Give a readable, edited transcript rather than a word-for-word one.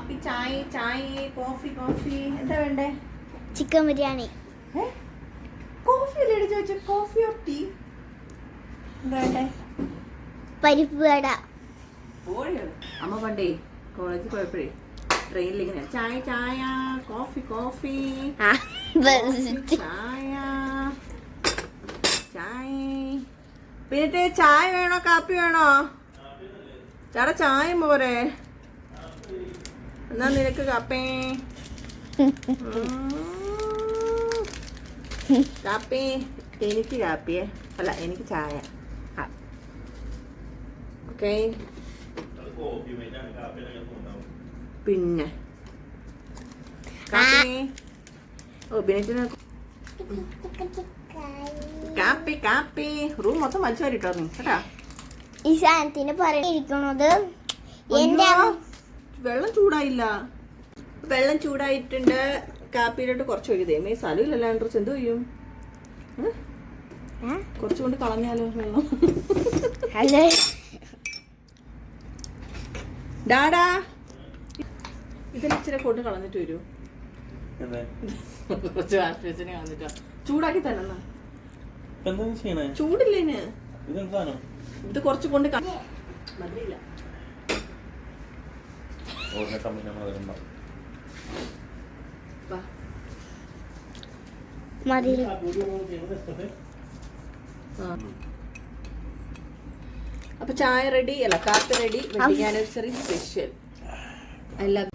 കാപ്പി ചായ ചായ കോഫി കോഫി എന്താ വേണ്ടേ? ചിക്കൻ ബിരിയാണി. കോഫി അല്ലേ ചോദിച്ചു? കോഫി ഓർ ടീ എന്താ വേണ്ടേ? പരിപ്പ് വട. അമ്മ പണ്ടേ കോളേജിൽ പോയപ്പോഴേ ട്രെയിനിൽ ഇങ്ങനെ ചായ ചായ കോഫി കോഫി ചായ ചായ. പിന്നെ ചായ വേണോ കാപ്പി വേണോ? ചേട്ടാ ചായ പോരെ, എന്നാ നിനക്ക് കാപ്പി. കാപ്പി എനിക്ക് കാപ്പിയേ അല്ല എനിക്ക് ചായ. ഓക്കെ പിന്നെ കാപ്പി. ഓ ബിനറ്റിന് കാപ്പി കാപ്പി. റൂം മൊത്തം വലിച്ചു വരിട്ടോ നീ കേട്ടാ. ഈ സാധനത്തിന് പറഞ്ഞിരിക്കുന്നത് വെള്ളം ചൂടായില്ല. വെള്ളം ചൂടായിട്ടുണ്ട്. കാപ്പിയിലോട്ട് കുറച്ച് ഒഴിതേ മേ സ്ഥലമില്ലല്ലോ ആൻഡ്രൂസ്, എന്ത് ചെയ്യും? കുറച്ചുകൊണ്ട് കളഞ്ഞാലോ വെള്ളം? ഡാഡാ ഇതിലിച്ചിരി കൊണ്ട് കളഞ്ഞിട്ട് വരൂ. കുറച്ച് ആശ്രയിച്ചിനെ കളഞ്ഞിട്ടാ ചൂടാക്കി തന്നെ. ചൂടില്ലേന് ഇത് കുറച്ച് കൊണ്ട് മതിയില്ല. അപ്പൊ ചായ റെഡി അല്ല കാപ്പി ready. Wedding anniversary special. I love